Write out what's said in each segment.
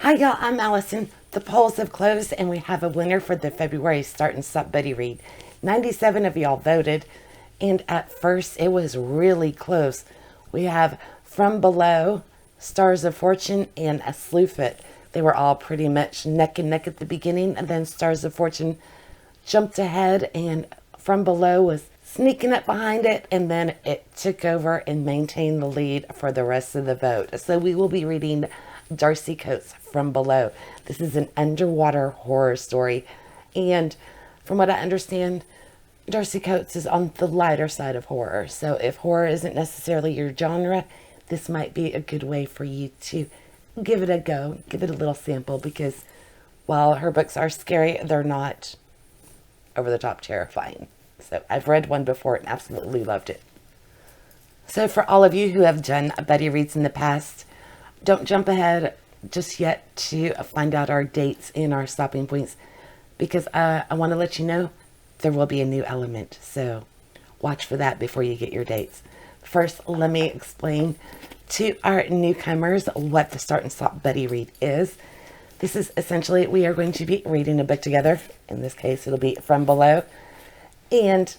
Hi y'all, I'm Allison. The polls have closed and we have a winner for the February Start and Stop Buddy Read. 97 of y'all voted, and at first it was really close. We have From Below, Stars of Fortune, and A Slewfoot. They were all pretty much neck and neck at the beginning, and then Stars of Fortune jumped ahead and From Below was sneaking up behind it, and then it took over and maintained the lead for the rest of the vote. So we will be reading Darcy Coates' From Below. This is an underwater horror story, and from what I understand, Darcy Coates is on the lighter side of horror. So if horror isn't necessarily your genre, this might be a good way for you to give it a go, give it a little sample, because while her books are scary, they're not over the top terrifying. So I've read one before and absolutely loved it. So for all of you who have done buddy reads in the past, don't jump ahead just yet to find out our dates and our stopping points, because I want to let you know there will be a new element. So watch for that before you get your dates. First, let me explain to our newcomers what the Start and Stop Buddy Read is. This is essentially, we are going to be reading a book together. In this case, it'll be From Below. And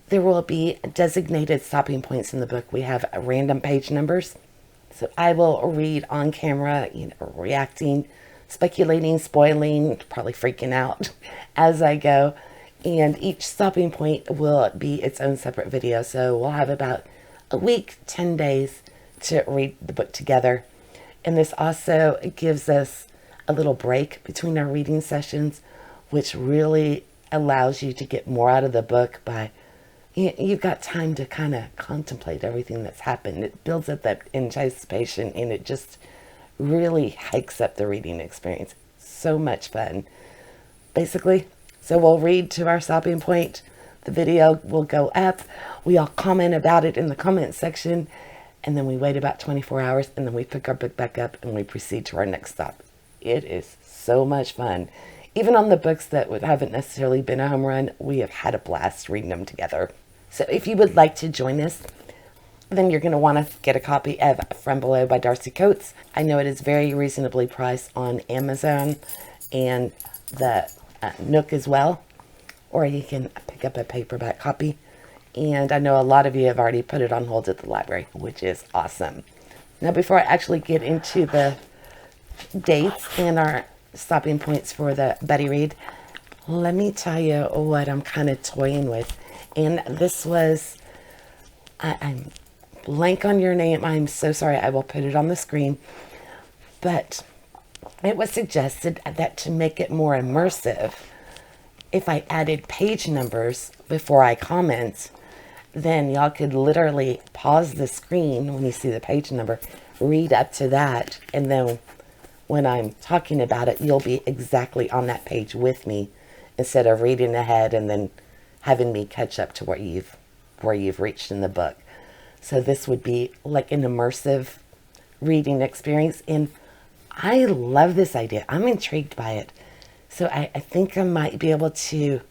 there will be designated stopping points in the book. We have random page numbers. So I will read on camera, reacting, speculating, spoiling, probably freaking out as I go. And each stopping point will be its own separate video. So we'll have about a week, 10 days to read the book together. And this also gives us a little break between our reading sessions, which really allows you to get more out of the book by, you've got time to kind of contemplate everything that's happened. It builds up that anticipation, and it just really hikes up the reading experience. So much fun. Basically, so we'll read to our stopping point. The video will go up. We all comment about it in the comment section, and then we wait about 24 hours, and then we pick our book back up and we proceed to our next stop. It is so much fun. Even on the books that haven't necessarily been a home run, we have had a blast reading them together. So if you would like to join us, then you're going to want to get a copy of From Below by Darcy Coates. I know it is very reasonably priced on Amazon and the Nook as well, or you can pick up a paperback copy. And I know a lot of you have already put it on hold at the library, which is awesome. Now, before I actually get into the dates and our stopping points for the buddy read, let me tell you what I'm kind of toying with. And this was, I'm blank on your name. I'm so sorry. I will put it on the screen. But it was suggested that to make it more immersive, if I added page numbers before I comment, then y'all could literally pause the screen when you see the page number, read up to that, and then when I'm talking about it, you'll be exactly on that page with me, instead of reading ahead and then having me catch up to where you've reached in the book. So this would be like an immersive reading experience, and I love this idea. I'm intrigued by it. So I think I might be able to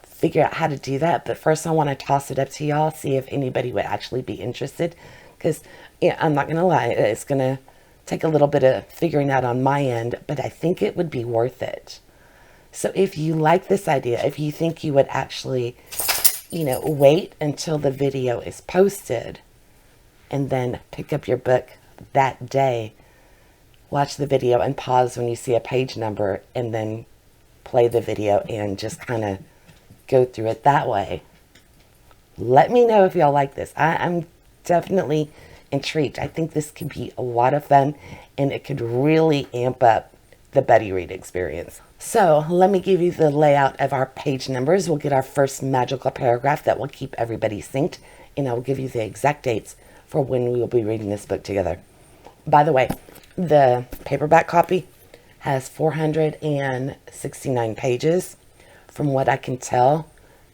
figure out how to do that. But first I want to toss it up to y'all, see if anybody would actually be interested. Because I'm not going to lie, it's going to take a little bit of figuring out on my end, but I think it would be worth it. So if you like this idea, if you think you would actually, wait until the video is posted and then pick up your book that day, watch the video and pause when you see a page number, and then play the video and just kind of go through it that way. Let me know if y'all like this. I'm definitely intrigued. I think this could be a lot of fun, and it could really amp up the buddy read experience. So let me give you the layout of our page numbers. We'll get our first magical paragraph that will keep everybody synced, and I'll give you the exact dates for when we will be reading this book together. By the way, the paperback copy has 469 pages. From what I can tell,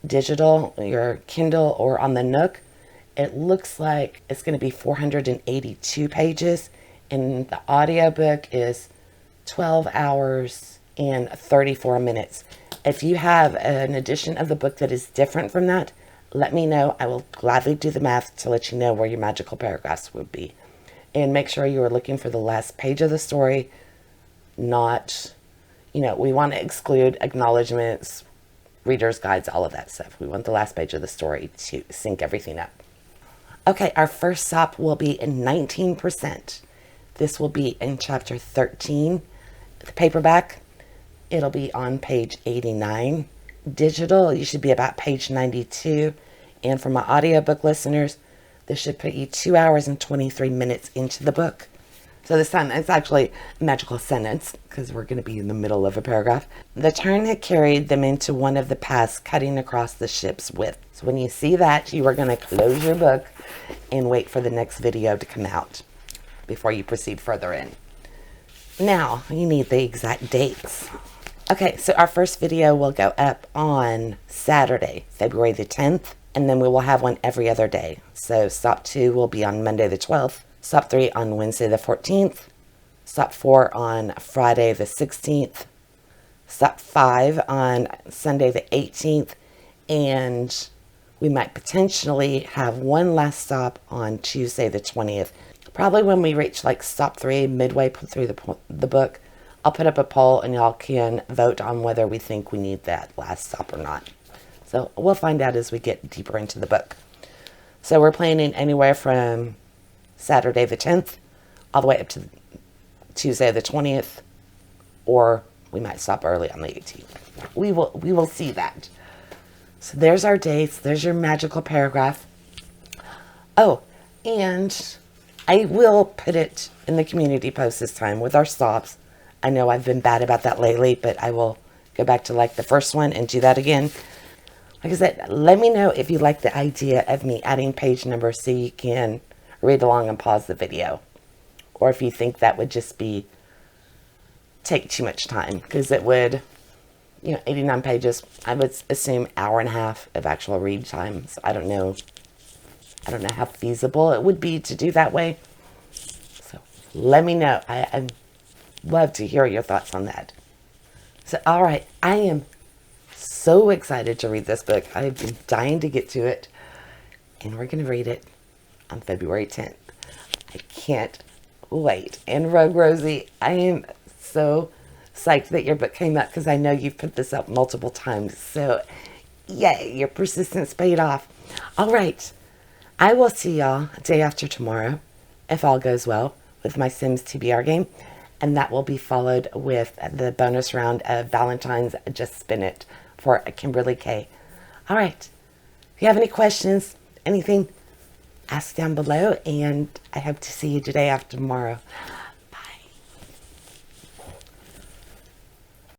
digital, your Kindle, or on the Nook, it looks like it's going to be 482 pages, and the audiobook is 12 hours and 34 minutes. If you have an edition of the book that is different from that, let me know. I will gladly do the math to let you know where your magical paragraphs would be. And make sure you are looking for the last page of the story not, we want to exclude acknowledgments, reader's guides, all of that stuff. We want the last page of the story to sync everything up. Okay, our first SOP will be in 19%. This will be in chapter 13. The paperback, it'll be on page 89. Digital, you should be about page 92. And for my audiobook listeners, this should put you 2 hours and 23 minutes into the book. So this time it's actually a magical sentence because we're going to be in the middle of a paragraph. The turn had carried them into one of the paths cutting across the ship's width. So when you see that, you are going to close your book and wait for the next video to come out before you proceed further in. Now, you need the exact dates. Okay, so our first video will go up on Saturday, February the 10th, and then we will have one every other day. So SOP 2 will be on Monday the 12th, SOP 3 on Wednesday the 14th, SOP 4 on Friday the 16th, SOP 5 on Sunday the 18th, and we might potentially have one last stop on Tuesday the 20th. Probably when we reach like SOP 3, midway through the book, I'll put up a poll and y'all can vote on whether we think we need that last stop or not. So we'll find out as we get deeper into the book. So we're planning anywhere from Saturday the 10th all the way up to Tuesday the 20th, or we might stop early on the 18th. We will see that. So there's our dates. There's your magical paragraph. Oh, and I will put it in the community post this time with our stops. I know I've been bad about that lately, but I will go back to like the first one and do that again. Like I said, let me know if you like the idea of me adding page numbers so you can read along and pause the video. Or if you think that would just take too much time, because it would, 89 pages, I would assume hour and a half of actual read time. So I don't know how feasible it would be to do that way. So let me know. I'd love to hear your thoughts on that. So, all right, I am so excited to read this book. I've been dying to get to it, and we're going to read it on February 10th. I can't wait. And Rogue Rosie, I am so psyched that your book came up because I know you've put this up multiple times. So, yay, your persistence paid off. All right. I will see y'all day after tomorrow, if all goes well, with my Sims TBR game. And that will be followed with the bonus round of Valentine's Just Spin It for Kimberly K. All right. If you have any questions, anything, ask down below. And I hope to see you today after tomorrow.